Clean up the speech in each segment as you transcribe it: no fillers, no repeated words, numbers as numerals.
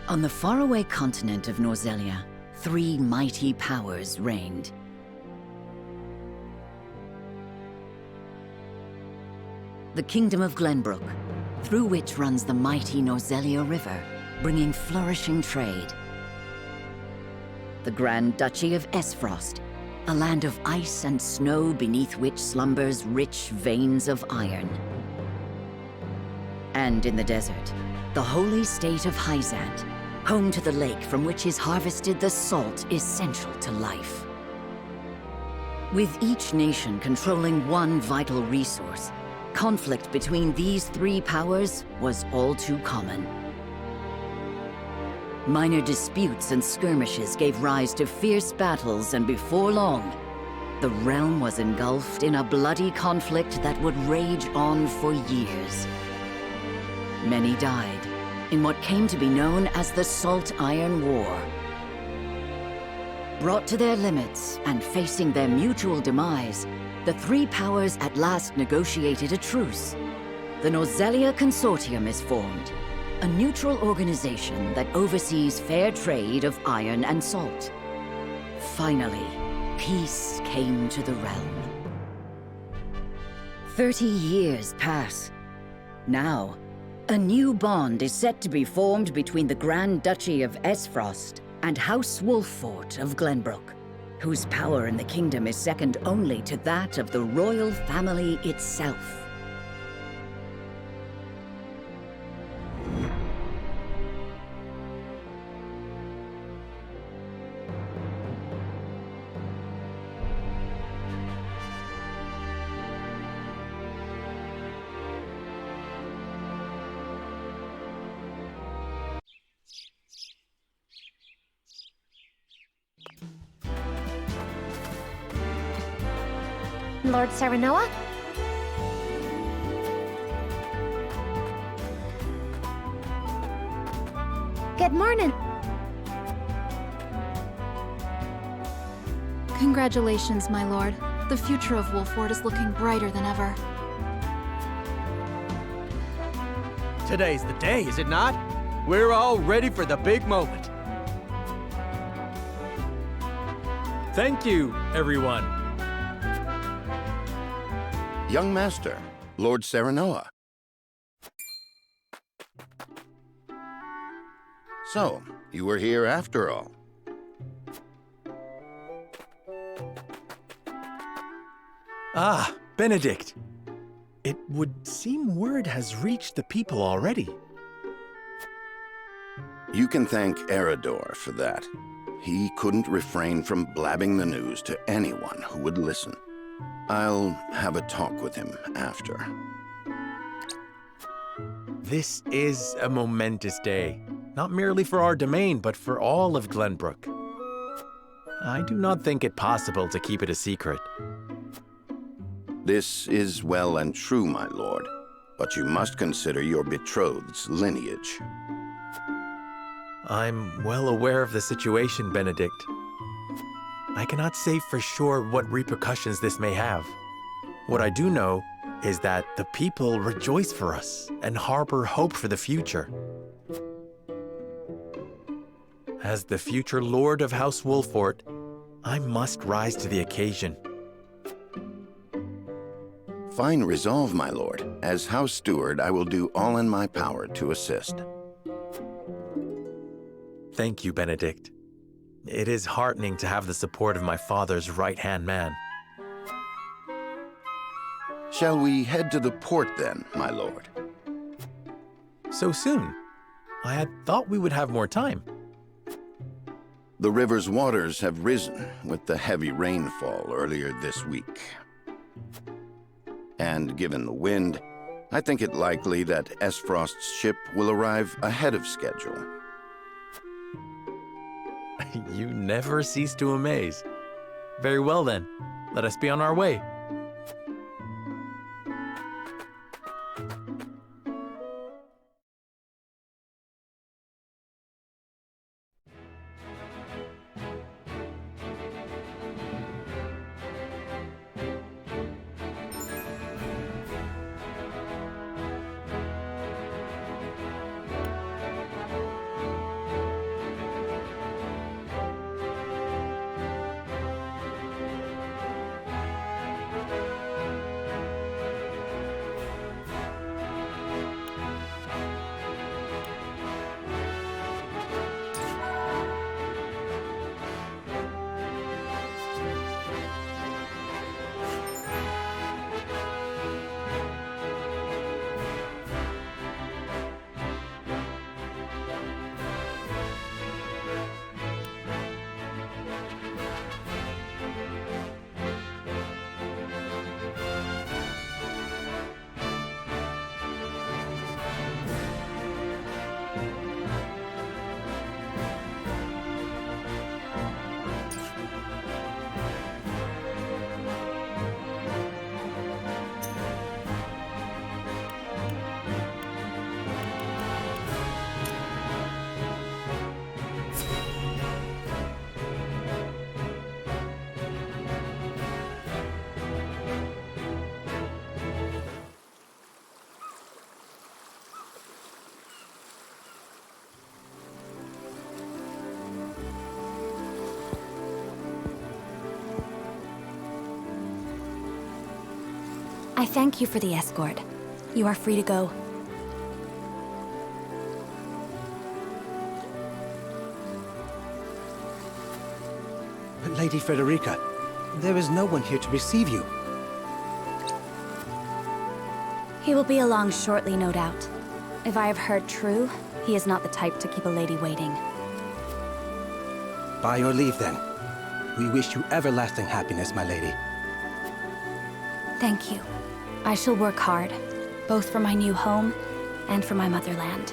On the faraway continent of Norzelia, three mighty powers reigned. The Kingdom of Glenbrook, through which runs the mighty Norzelia River, bringing flourishing trade. The Grand Duchy of Esfrost, a land of ice and snow beneath which slumbers rich veins of iron. And in the desert, the holy state of Hyzant, home to the lake from which is harvested the salt essential to life. With each nation controlling one vital resource, conflict between these three powers was all too common. Minor disputes and skirmishes gave rise to fierce battles, and before long, the realm was engulfed in a bloody conflict that would rage on for years. Many died in what came to be known as the Salt Iron War. Brought to their limits and facing their mutual demise, the three powers at last negotiated a truce. The Norzelia Consortium is formed, a neutral organization that oversees fair trade of iron and salt. Finally, peace came to the realm. 30 years pass. Now, a new bond is set to be formed between the Grand Duchy of Esfrost and House Wolffort of Glenbrook, whose power in the kingdom is second only to that of the royal family itself. Lord Serenoa? Good morning. Congratulations, my lord. The future of Wolffort is looking brighter than ever. Today's the day, is it not? We're all ready for the big moment. Thank you, everyone. Young Master, Lord Serenoa. So, you were here after all. Ah, Benedict. It would seem word has reached the people already. You can thank Eridor for that. He couldn't refrain from blabbing the news to anyone who would listen. I'll have a talk with him after. This is a momentous day, not merely for our domain, but for all of Glenbrook. I do not think it possible to keep it a secret. This is well and true, my lord, but you must consider your betrothed's lineage. I'm well aware of the situation, Benedict. I cannot say for sure what repercussions this may have. What I do know is that the people rejoice for us and harbor hope for the future. As the future Lord of House Wolffort, I must rise to the occasion. Fine resolve, my lord. As House Steward, I will do all in my power to assist. Thank you, Benedict. It is heartening to have the support of my father's right-hand man. Shall we head to the port then, my lord? So soon? I had thought we would have more time. The river's waters have risen with the heavy rainfall earlier this week. And given the wind, I think it likely that Esfrost's ship will arrive ahead of schedule. You never cease to amaze. Very well then, let us be on our way. I thank you for the escort. You are free to go. Lady Frederica, there is no one here to receive you. He will be along shortly, no doubt. If I have heard true, he is not the type to keep a lady waiting. By your leave, then. We wish you everlasting happiness, my lady. Thank you. I shall work hard, both for my new home and for my motherland.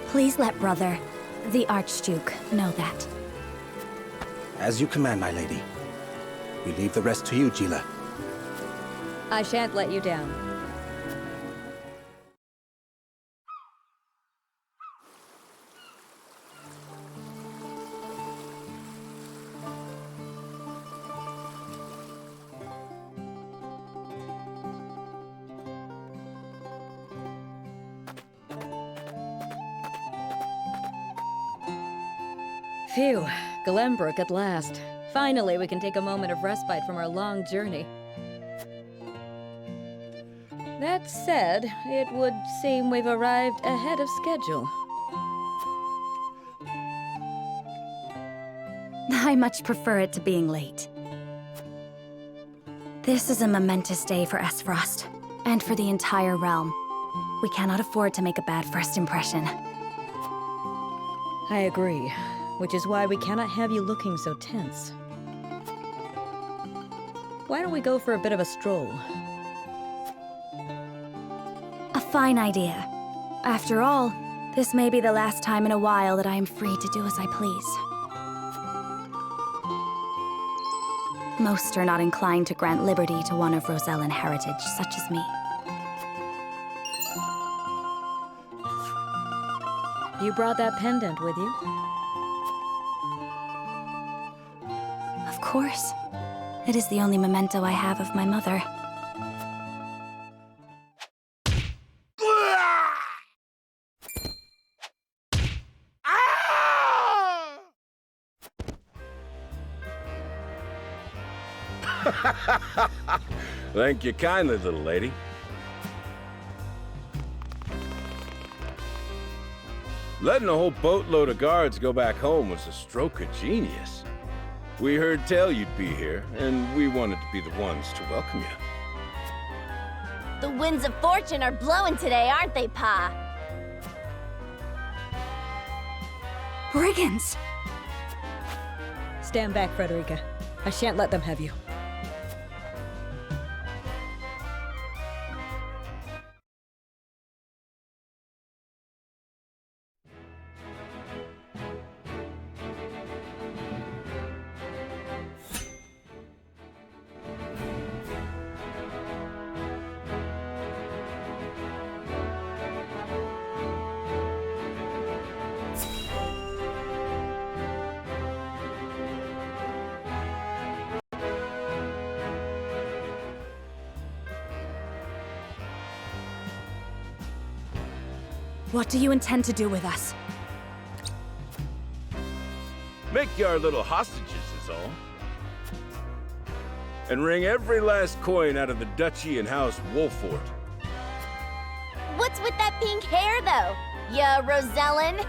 Please let brother, the Archduke, know that. As you command, my lady. We leave the rest to you, Gila. I shan't let you down. Phew, Glenbrook at last. Finally, we can take a moment of respite from our long journey. That said, it would seem we've arrived ahead of schedule. I much prefer it to being late. This is a momentous day for Esfrost, and for the entire realm. We cannot afford to make a bad first impression. I agree, which is why we cannot have you looking so tense. Why don't we go for a bit of a stroll? A fine idea. After all, this may be the last time in a while that I am free to do as I please. Most are not inclined to grant liberty to one of Rosellan heritage, such as me. You brought that pendant with you? Of course. It is the only memento I have of my mother. Thank you kindly, little lady. Letting a whole boatload of guards go back home was a stroke of genius. We heard tell you'd be here, and we wanted to be the ones to welcome you. The winds of fortune are blowing today, aren't they, Pa? Brigands! Stand back, Frederica. I shan't let them have you. What do you intend to do with us? Make you our little hostages is all. And wring every last coin out of the duchy and House Wolfort. What's with that pink hair, though? Ya Rosellan?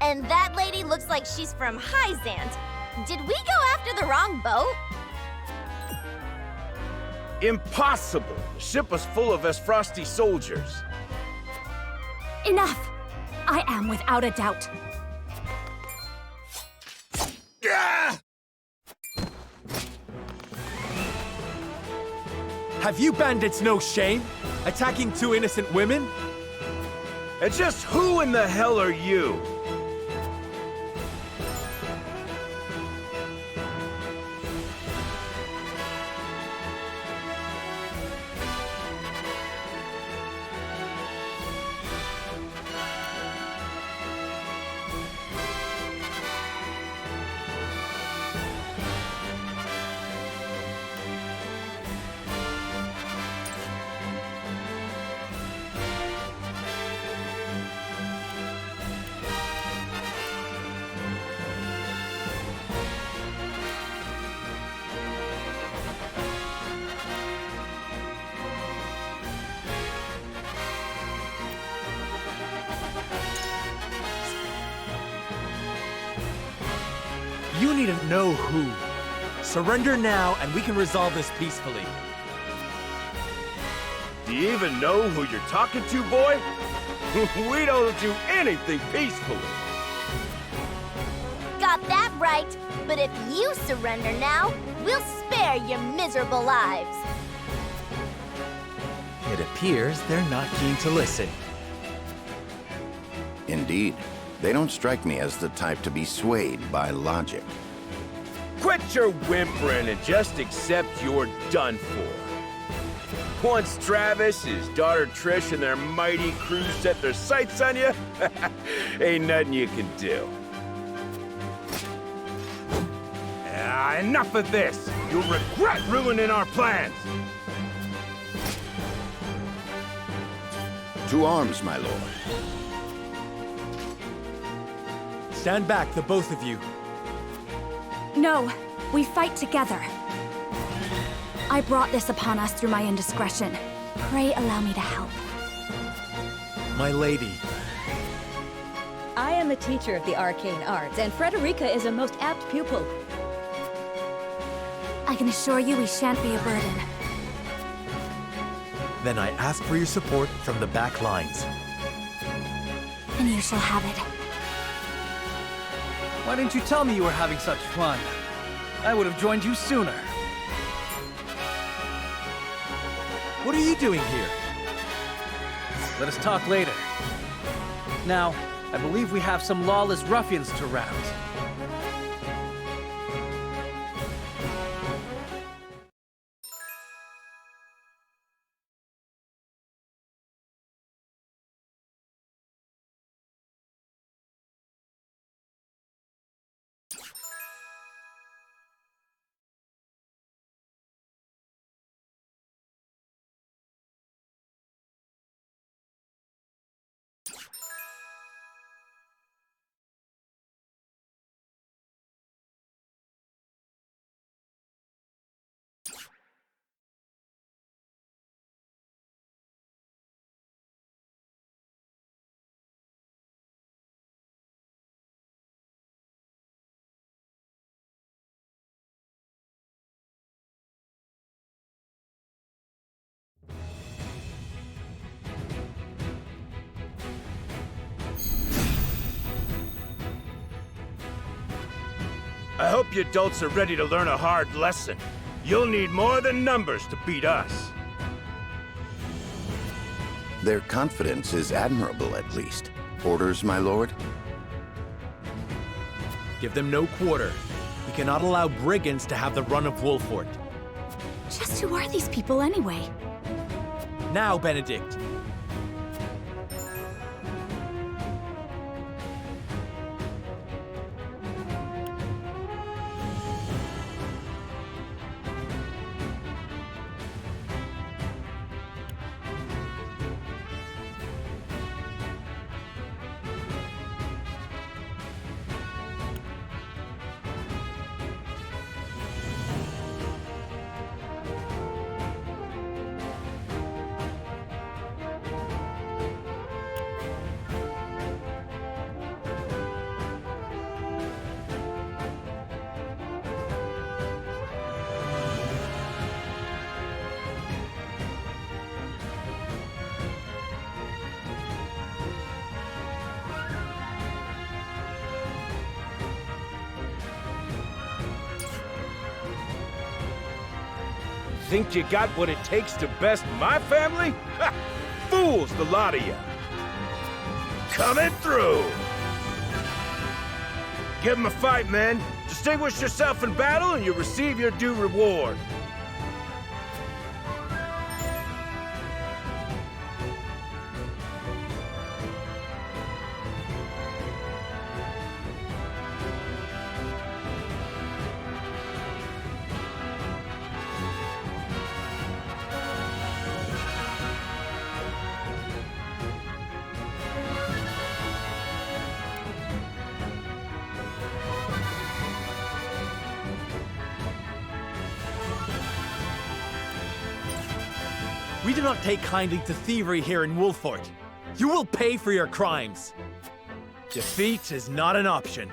And that lady looks like she's from Hyzant. Did we go after the wrong boat? Impossible! The ship was full of Esfrosti soldiers. Enough! I am without a doubt. Have you bandits no shame? Attacking two innocent women? And just who in the hell are you? You need to know who. Surrender now, and we can resolve this peacefully. Do you even know who you're talking to, boy? We don't do anything peacefully. Got that right. But if you surrender now, we'll spare your miserable lives. It appears they're not keen to listen. Indeed, they don't strike me as the type to be swayed by logic. Quit your whimpering and just accept you're done for. Once Travis, his daughter Trish, and their mighty crew set their sights on you, ain't nothing you can do. Enough of this! You'll regret ruining our plans! To arms, my lord. Stand back, the both of you. No, we fight together. I brought this upon us through my indiscretion. Pray allow me to help. My lady. I am a teacher of the arcane arts, and Frederica is a most apt pupil. I can assure you we shan't be a burden. Then I ask for your support from the back lines. And you shall have it. Why didn't you tell me you were having such fun? I would have joined you sooner. What are you doing here? Let us talk later. Now, I believe we have some lawless ruffians to rout. I hope you adults are ready to learn a hard lesson. You'll need more than numbers to beat us. Their confidence is admirable, at least. Orders, my lord? Give them no quarter. We cannot allow brigands to have the run of Wolfort. Just who are these people anyway? Now, Benedict. Think you got what it takes to best my family? Ha! Fools, the lot of you. Coming through. Give them a fight, men. Distinguish yourself in battle and you'll receive your due reward. We do not take kindly to thievery here in Wolfort. You will pay for your crimes. Defeat is not an option.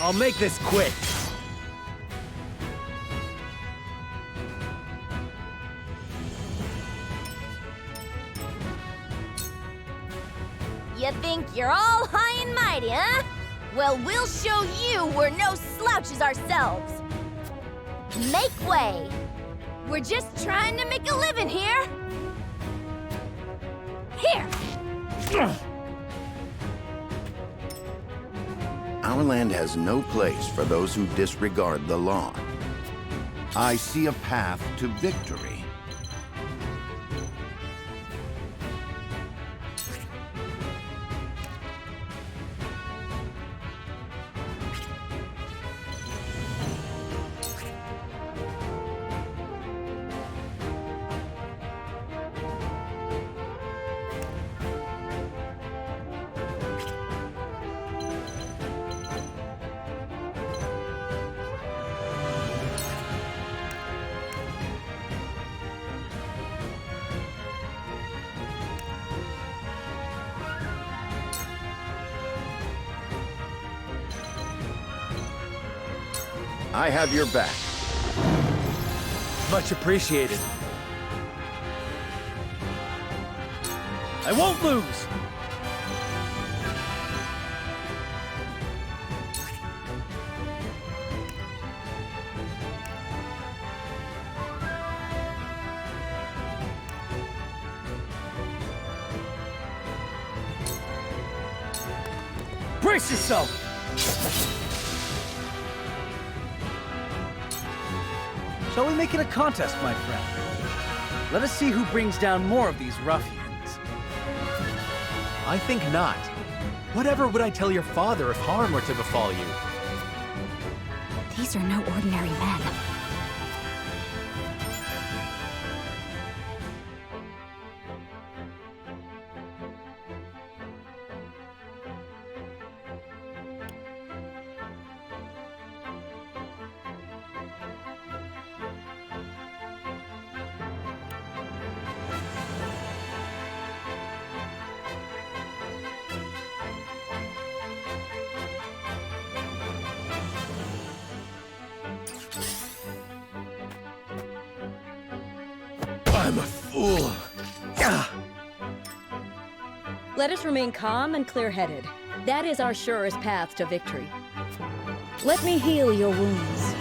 I'll make this quick. You think you're all high and mighty, huh? Well, we'll show you we're no slouches ourselves. Make way. We're just trying to make a living here. Here. Our land has no place for those who disregard the law. I see a path to victory. I have your back. Much appreciated. I won't lose! Brace yourself! Shall we make it a contest, my friend? Let us see who brings down more of these ruffians. I think not. Whatever would I tell your father if harm were to befall you? These are no ordinary men. I'm a fool. Let us remain calm and clear-headed. That is our surest path to victory. Let me heal your wounds.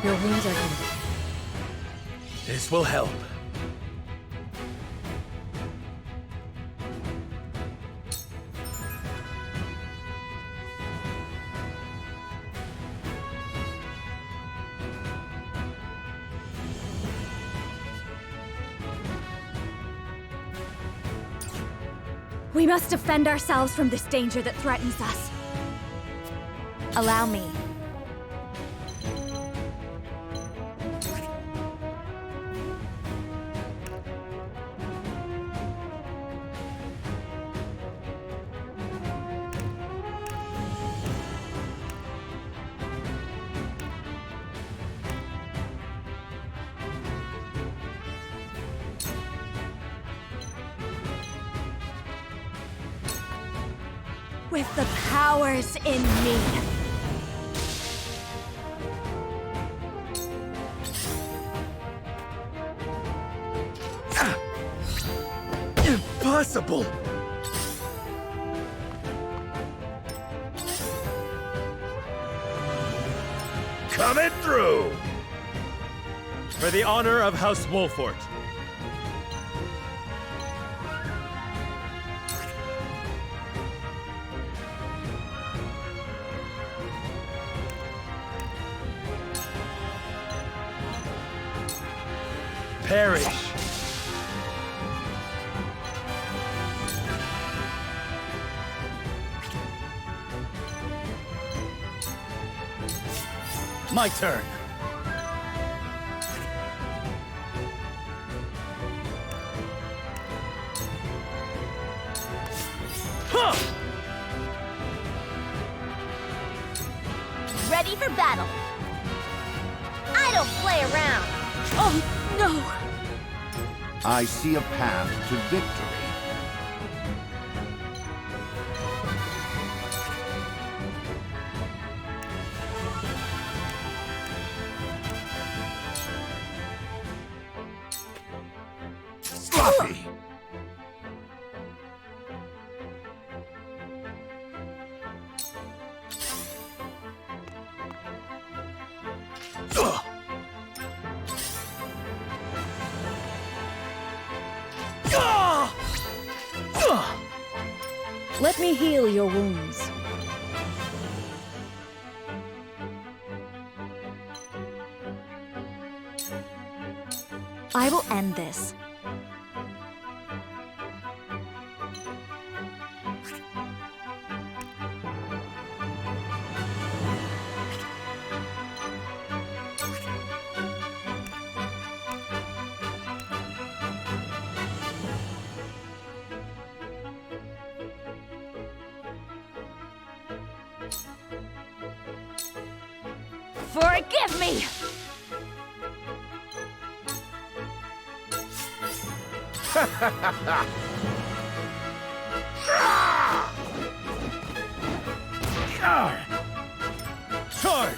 Your wounds are healed. This will help. We must defend ourselves from this danger that threatens us. Allow me. With the powers in me. Impossible! Coming through! For the honor of House Wolfort. Perish! My turn. Huh! Ready for battle. I don't play around. Oh, no! I see a path to victory. Sloppy! Let me heal your wounds. I will end this. Forgive me! Charge!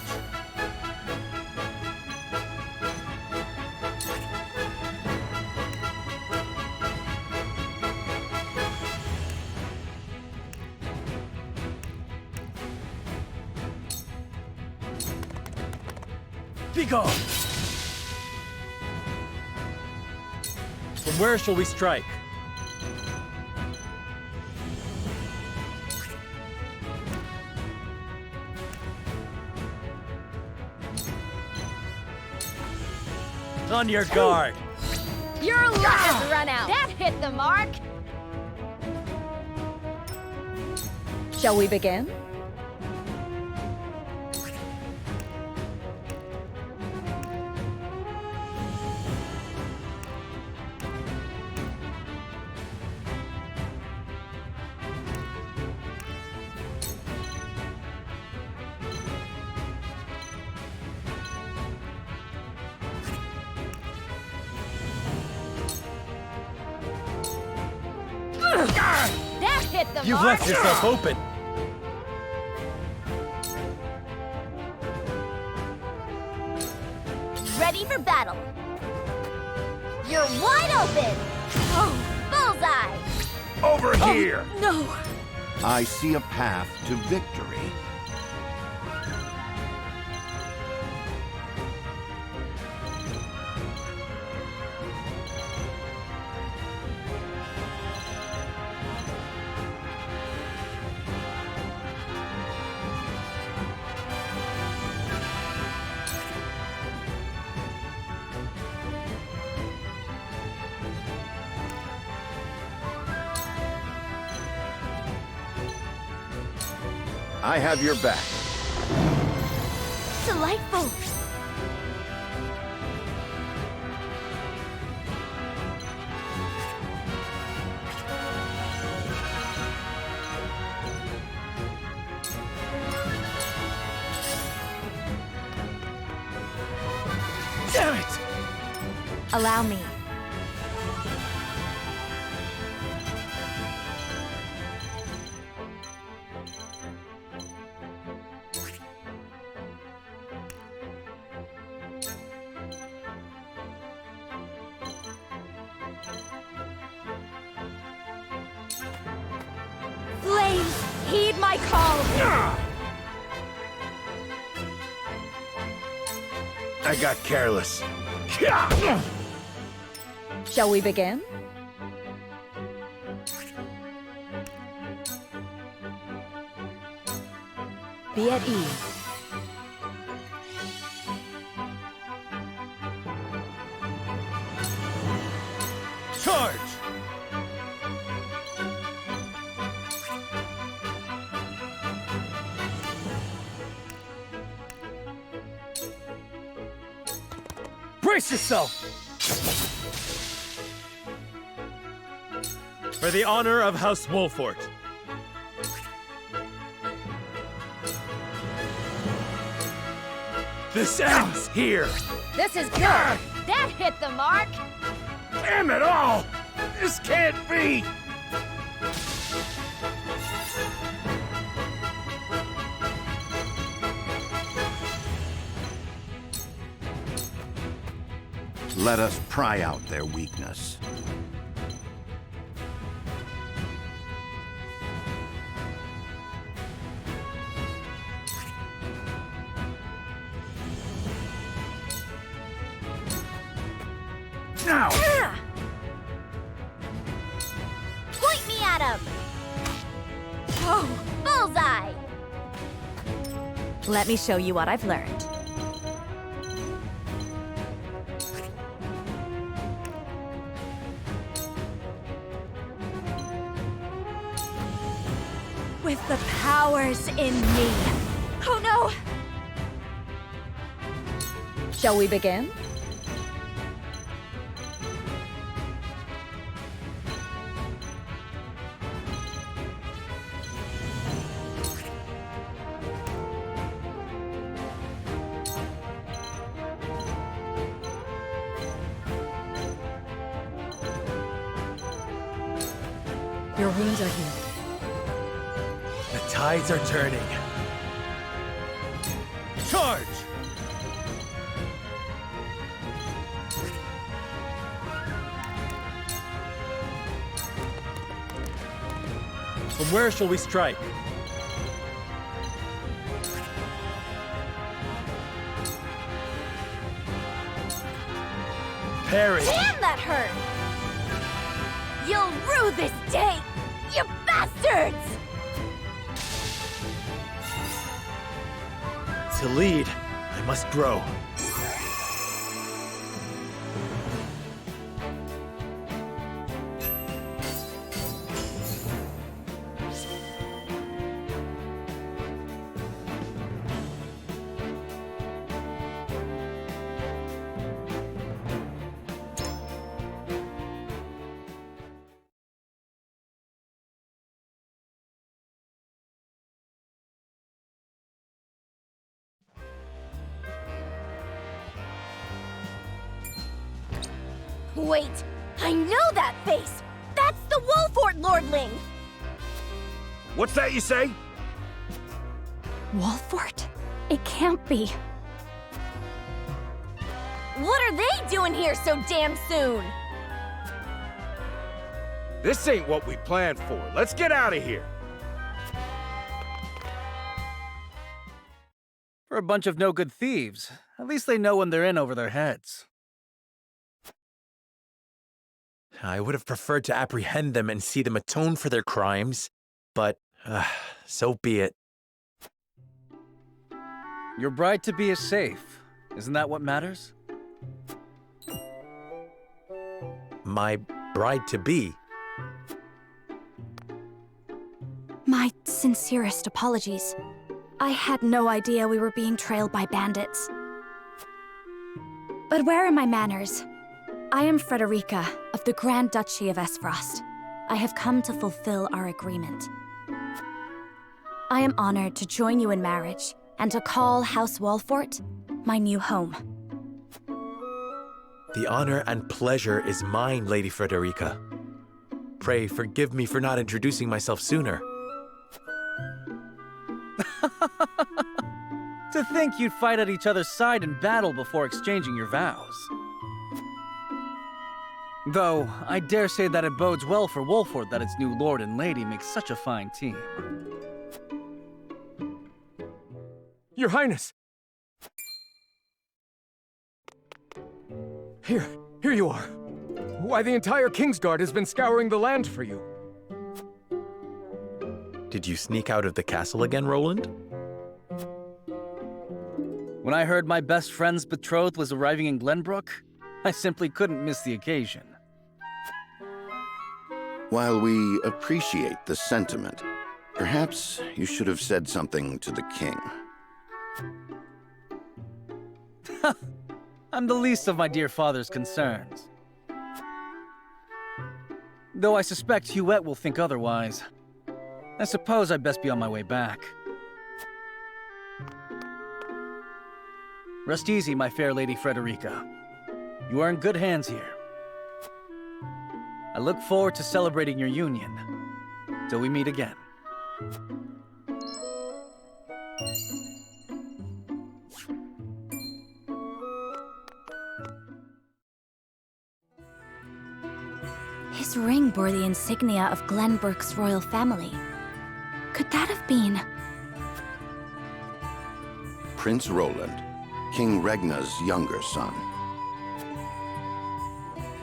Be gone! From where shall we strike? On your guard! Your luck has run out. That hit the mark. Shall we begin? That hit the You've mark. left yourself open! Ready for battle. You're wide open. Oh, bullseye. Over here! No! I see a path to victory. I have your back. Delightful. Damn it! Allow me. Flames, heed my call! I got careless. Shall we begin? Be at ease. Charge! Brace yourself! For the honor of House Wolfort. This ends here! This is good. That hit the mark. Damn it all! This can't be! Let us pry out their weakness. Now! Point me at him. Oh, bullseye. Let me show you what I've learned. With the powers in me. Oh no! Shall we begin? Your wounds are healed. The tides are turning. Charge! From where shall we strike? Parry! Damn, that hurt. You'll rue this day, you bastards! To lead, I must grow. Wait, I know that face! That's the Wolfort Lordling! What's that you say? Wolfort? It can't be. What are they doing here so damn soon? This ain't what we planned for. Let's get out of here. For a bunch of no-good thieves. At least they know when they're in over their heads. I would have preferred to apprehend them and see them atone for their crimes, but so be it. Your bride-to-be is safe. Isn't that what matters? My bride-to-be. My sincerest apologies. I had no idea we were being trailed by bandits. But where are my manners? I am Frederica of the Grand Duchy of Esfrost. I have come to fulfill our agreement. I am honored to join you in marriage and to call House Wolfort my new home. The honor and pleasure is mine, Lady Frederica. Pray forgive me for not introducing myself sooner. To think you'd fight at each other's side in battle before exchanging your vows. Though, I dare say that it bodes well for Wolfort that its new lord and lady makes such a fine team. Your Highness! Here you are. Why, the entire Kingsguard has been scouring the land for you. Did you sneak out of the castle again, Roland? When I heard my best friend's betrothed was arriving in Glenbrook, I simply couldn't miss the occasion. While we appreciate the sentiment, perhaps you should have said something to the king. I'm the least of my dear father's concerns. Though I suspect Huette will think otherwise. I suppose I'd best be on my way back. Rest easy, my fair Lady Frederica. You are in good hands here. I look forward to celebrating your union. Till we meet again. His ring bore the insignia of Glenbrook's royal family. Could that have been... Prince Roland, King Regna's younger son.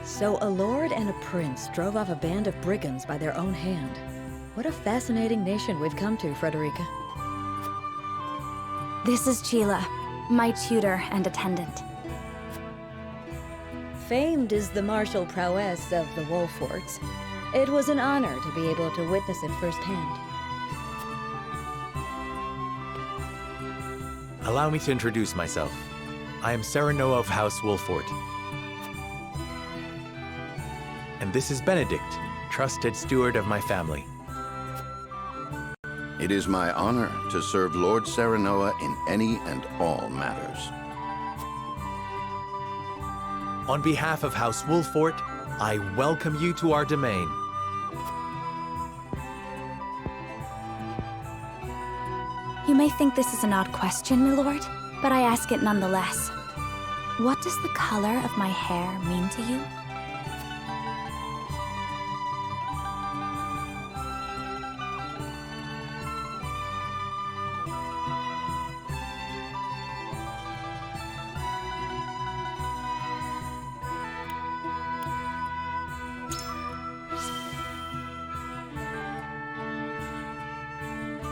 So a lord and a prince drove off a band of brigands by their own hand. What a fascinating nation we've come to, Frederica. This is Sheila, my tutor and attendant. Famed is the martial prowess of the Wolforts. It was an honor to be able to witness it firsthand. Allow me to introduce myself. I am Serenoa of House Wolfort. And this is Benedict, trusted steward of my family. It is my honor to serve Lord Serenoa in any and all matters. On behalf of House Wolfort, I welcome you to our domain. You may think this is an odd question, my lord, but I ask it nonetheless. What does the color of my hair mean to you?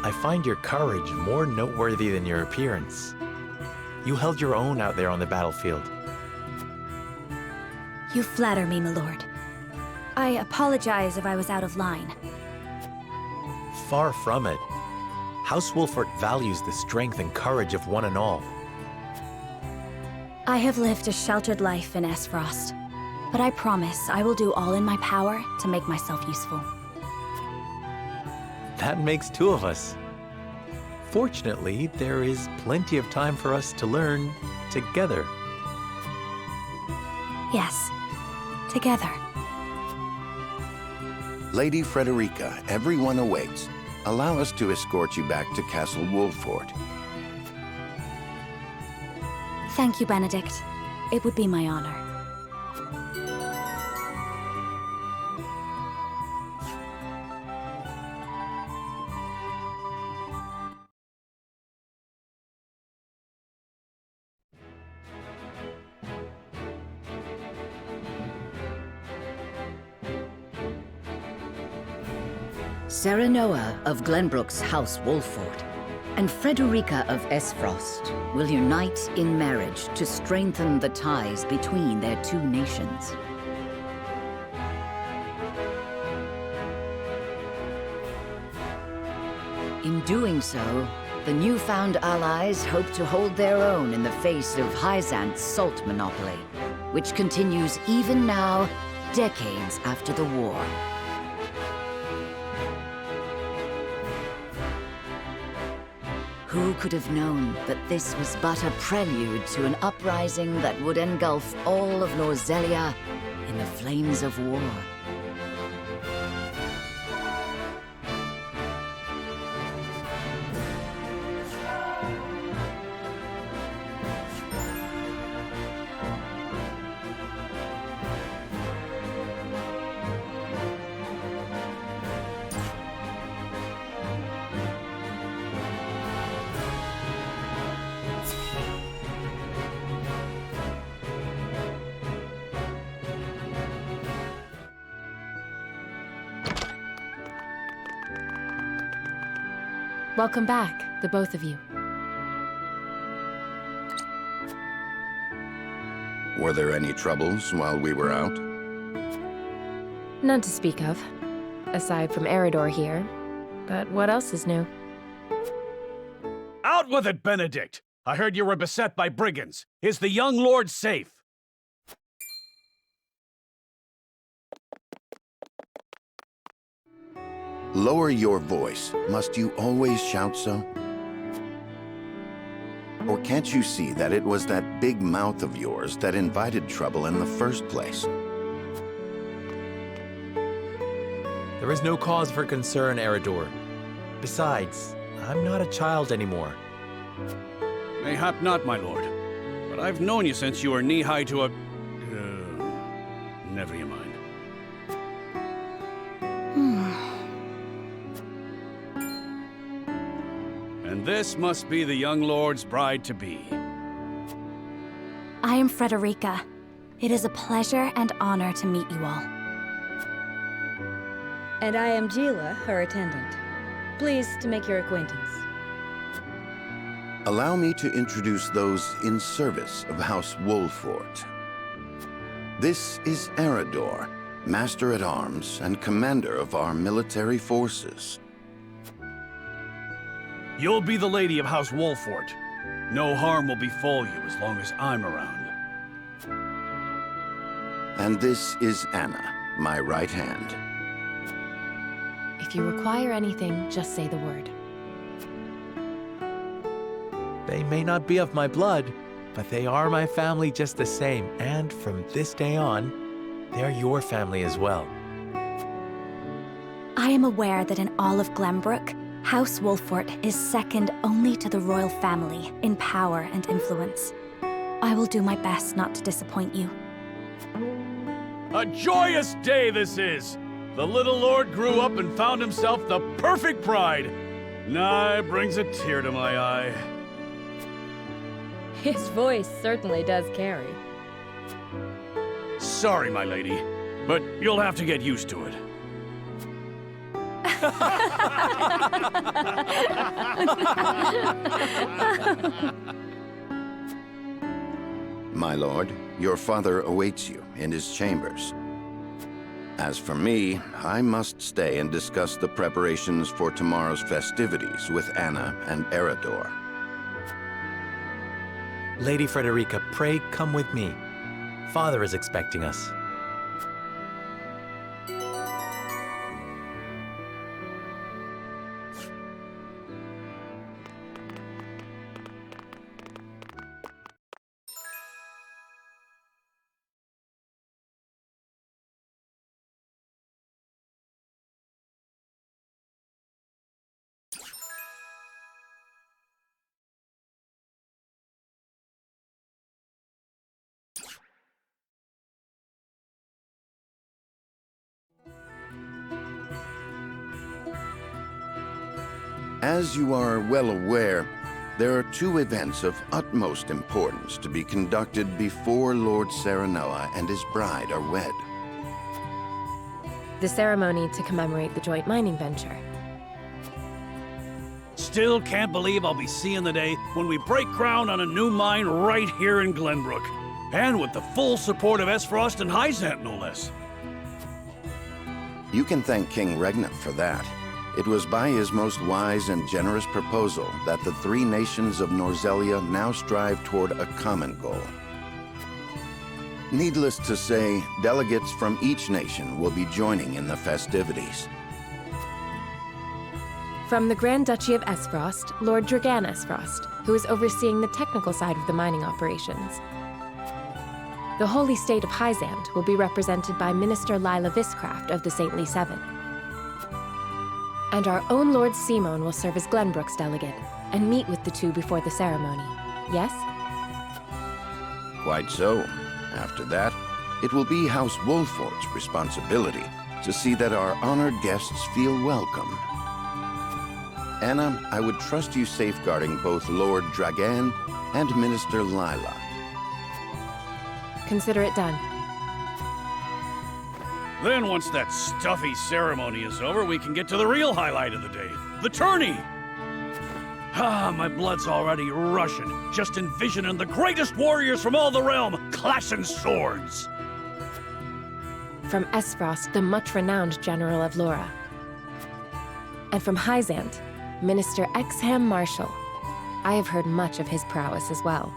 I find your courage more noteworthy than your appearance. You held your own out there on the battlefield. You flatter me, my lord. I apologize if I was out of line. Far from it. House Wolfort values the strength and courage of one and all. I have lived a sheltered life in Esfrost, but I promise I will do all in my power to make myself useful. That makes two of us. Fortunately, there is plenty of time for us to learn together. Yes, together. Lady Frederica, everyone awaits. Allow us to escort you back to Castle Wolfort. Thank you, Benedict. It would be my honor. Serenoa of Glenbrook's House Wolfort and Frederica of Esfrost will unite in marriage to strengthen the ties between their two nations. In doing so, the newfound allies hope to hold their own in the face of Hyzant's salt monopoly, which continues even now, decades after the war. Who could have known that this was but a prelude to an uprising that would engulf all of Norzelia in the flames of war? Welcome back, the both of you. Were there any troubles while we were out? None to speak of, aside from Eridor here. But what else is new? Out with it, Benedict! I heard you were beset by brigands. Is the young lord safe? Lower your voice. Must you always shout so? Or can't you see that it was that big mouth of yours that invited trouble in the first place? There is no cause for concern, Erador. Besides, I'm not a child anymore. Mayhap not, my lord. But I've known you since you were knee-high to a... never you mind. And this must be the young lord's bride-to-be. I am Frederica. It is a pleasure and honor to meet you all. And I am Gila, her attendant. Pleased to make your acquaintance. Allow me to introduce those in service of House Wolfort. This is Erador, Master-at-Arms and Commander of our military forces. You'll be the lady of House Wolfort. No harm will befall you as long as I'm around. And this is Anna, my right hand. If you require anything, just say the word. They may not be of my blood, but they are my family just the same, and from this day on, they're your family as well. I am aware that in all of Glenbrook, House Wolfort is second only to the royal family in power and influence. I will do my best not to disappoint you. A joyous day this is! The little lord grew up and found himself the perfect bride. Nigh brings a tear to my eye. His voice certainly does carry. Sorry, my lady, but you'll have to get used to it. My lord, your father awaits you in his chambers. As for me, I must stay and discuss the preparations for tomorrow's festivities with Anna and Erador. Lady Frederica, pray come with me. Father is expecting us. As you are well aware, there are two events of utmost importance to be conducted before Lord Serenoa and his bride are wed. The ceremony to commemorate the joint mining venture. Still can't believe I'll be seeing the day when we break ground on a new mine right here in Glenbrook. And with the full support of Esfrost and Hyzant, no less. You can thank King Regnant for that. It was by his most wise and generous proposal that the three nations of Norzelia now strive toward a common goal. Needless to say, delegates from each nation will be joining in the festivities. From the Grand Duchy of Esfrost, Lord Dragan Esfrost, who is overseeing the technical side of the mining operations. The Holy State of Hyzant will be represented by Minister Lila Viscraft of the Saintly Seven. And our own Lord Simon will serve as Glenbrook's delegate and meet with the two before the ceremony. Yes? Quite so. After that, it will be House Wolfort's responsibility to see that our honored guests feel welcome. Anna, I would trust you safeguarding both Lord Dragan and Minister Lila. Consider it done. Then once that stuffy ceremony is over, we can get to the real highlight of the day, the tourney! Ah, my blood's already rushing, just envisioning the greatest warriors from all the realm clashing swords! From Esfrost, the much-renowned General of Lora. And from Hyzant, Minister Exham Marshall. I have heard much of his prowess as well.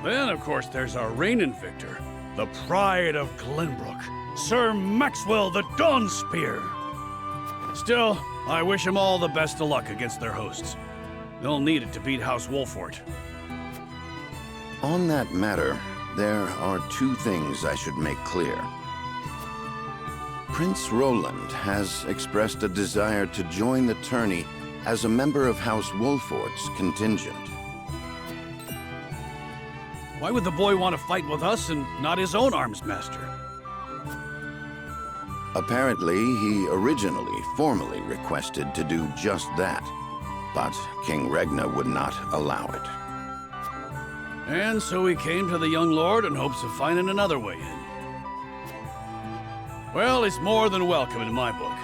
Then, of course, there's our reigning victor, the pride of Glenbrook, Sir Maxwell the Dawnspear. Still, I wish him all the best of luck against their hosts. They'll need it to beat House Wolfort. On that matter, there are two things I should make clear. Prince Roland has expressed a desire to join the tourney as a member of House Wolfort's contingent. Why would the boy want to fight with us and not his own arms master? Apparently, he originally formally requested to do just that, but King Regna would not allow it. And so he came to the young lord in hopes of finding another way in. Well, he's more than welcome in my book.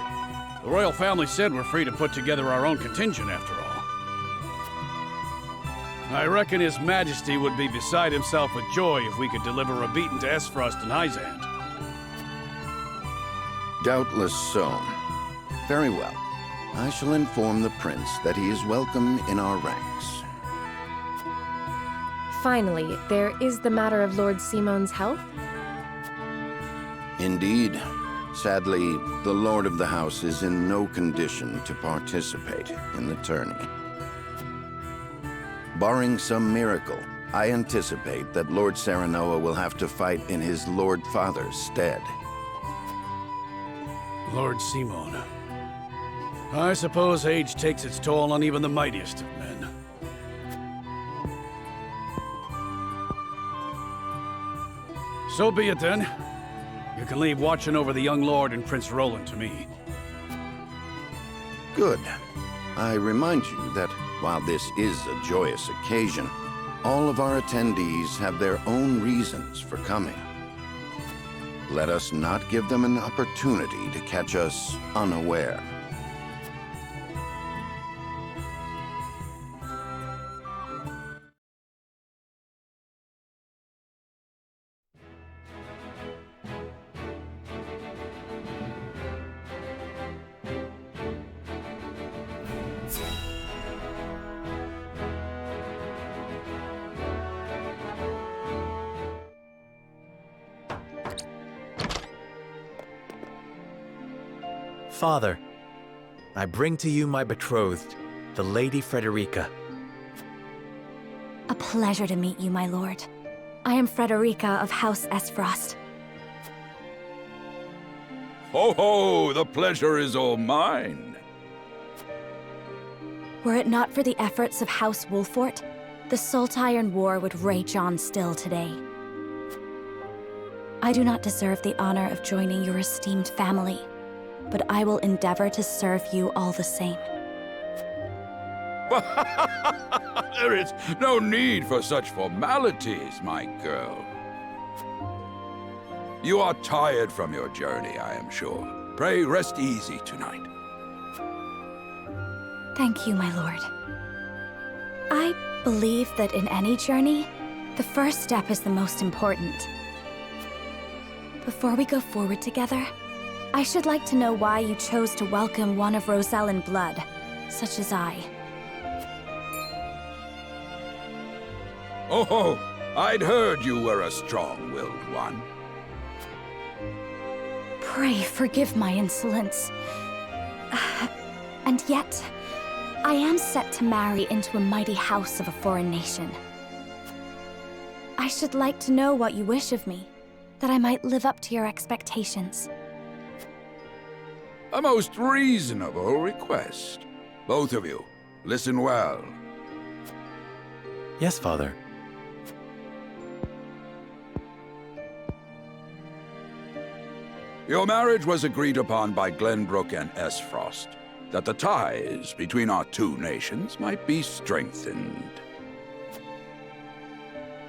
The royal family said we're free to put together our own contingent after all. I reckon His Majesty would be beside himself with joy if we could deliver a beating to Esfrost and Hyzant. Doubtless so. Very well. I shall inform the prince that he is welcome in our ranks. Finally, there is the matter of Lord Simon's health. Indeed. Sadly, the Lord of the House is in no condition to participate in the tourney. Barring some miracle, I anticipate that Lord Serenoa will have to fight in his Lord Father's stead. Lord Simon. I suppose age takes its toll on even the mightiest of men. So be it then. You can leave watching over the young lord and Prince Roland to me. Good. I remind you that while this is a joyous occasion, all of our attendees have their own reasons for coming. Let us not give them an opportunity to catch us unaware. Father, I bring to you my betrothed, the Lady Frederica. A pleasure to meet you, my lord. I am Frederica of House Esfrost. Ho ho! The pleasure is all mine. Were it not for the efforts of House Wolfort, the Saltiron War would rage on still today. I do not deserve the honor of joining your esteemed family, but I will endeavor to serve you all the same. There is no need for such formalities, my girl. You are tired from your journey, I am sure. Pray rest easy tonight. Thank you, my lord. I believe that in any journey, the first step is the most important. Before we go forward together, I should like to know why you chose to welcome one of Rosellan blood, such as I. Oh, I'd heard you were a strong-willed one. Pray forgive my insolence. And yet, I am set to marry into a mighty house of a foreign nation. I should like to know what you wish of me, that I might live up to your expectations. A most reasonable request. Both of you, listen well. Yes, Father. Your marriage was agreed upon by Glenbrook and Esfrost, that the ties between our two nations might be strengthened.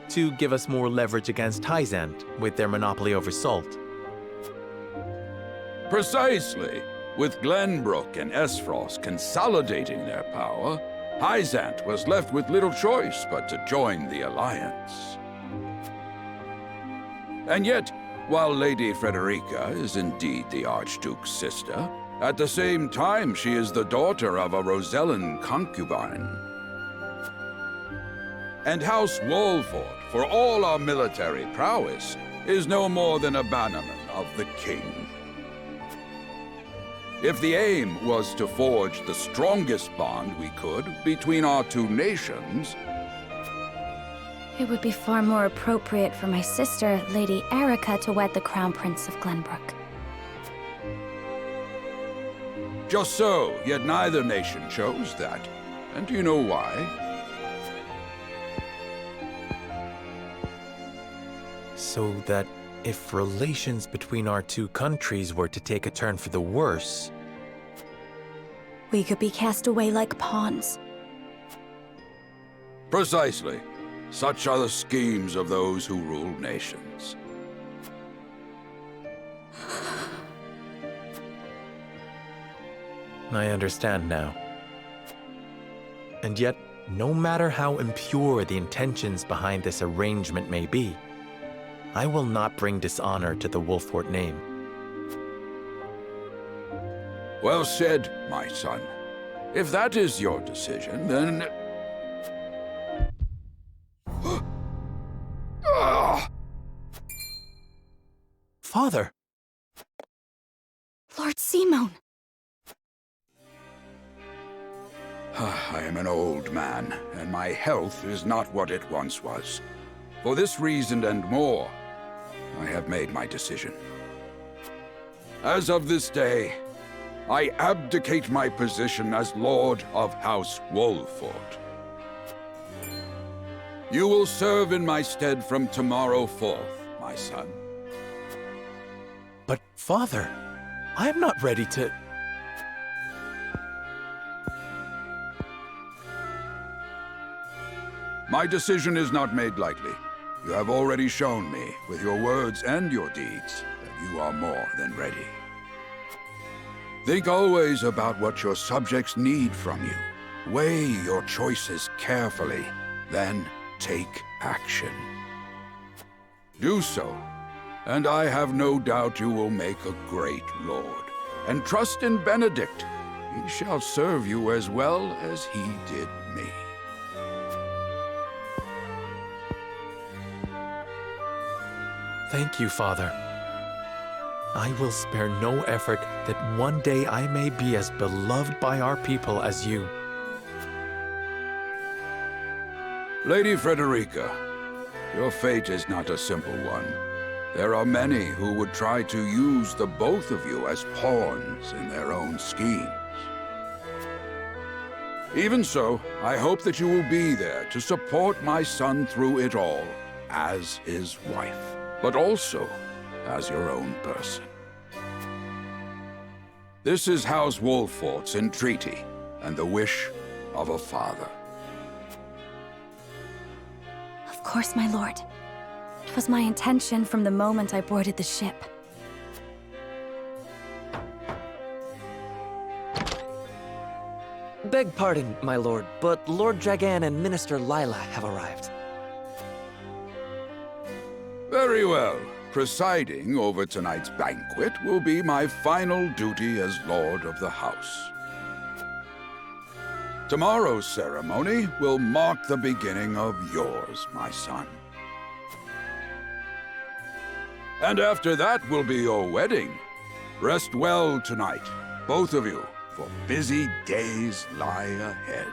To give us more leverage against Hyzant with their monopoly over salt. Precisely. With Glenbrook and Esfrost consolidating their power, Hyzant was left with little choice but to join the alliance. And yet, while Lady Frederica is indeed the Archduke's sister, at the same time she is the daughter of a Rosellan concubine. And House Wolford, for all our military prowess, is no more than a bannerman of the king. If the aim was to forge the strongest bond we could between our two nations, It would be far more appropriate for my sister, Lady Erica, to wed the Crown Prince of Glenbrook. just so, yet neither nation chose that. And do you know why? So that if relations between our two countries were to take a turn for the worse, We could be cast away like pawns. Precisely. Such are the schemes of those who rule nations. I understand now. And yet, no matter how impure the intentions behind this arrangement may be, I will not bring dishonor to the Wolfort name. Well said, my son. If that is your decision, then... Father! Lord Simone! I am an old man, and my health is not what it once was. For this reason and more, I have made my decision. As of this day, I abdicate my position as Lord of House Wolford. You will serve in my stead from tomorrow forth, my son. But, Father, I am not ready to... My decision is not made lightly. You have already shown me, with your words and your deeds, that you are more than ready. Think always about what your subjects need from you. Weigh your choices carefully, then take action. Do so, and I have no doubt you will make a great lord. And trust in Benedict. He shall serve you as well as he did me. Thank you, Father. I will spare no effort that one day I may be as beloved by our people as you. Lady Frederica, your fate is not a simple one. There are many who would try to use the both of you as pawns in their own schemes. Even so, I hope that you will be there to support my son through it all, as his wife, but also as your own person. This is House Wolfort's entreaty, and the wish of a father. Of course, my lord. It was my intention from the moment I boarded the ship. Beg pardon, my lord, but Lord Dragan and Minister Lila have arrived. Very well. Presiding over tonight's banquet will be my final duty as Lord of the House. Tomorrow's ceremony will mark the beginning of yours, my son. And after that will be your wedding. Rest well tonight, both of you, for busy days lie ahead.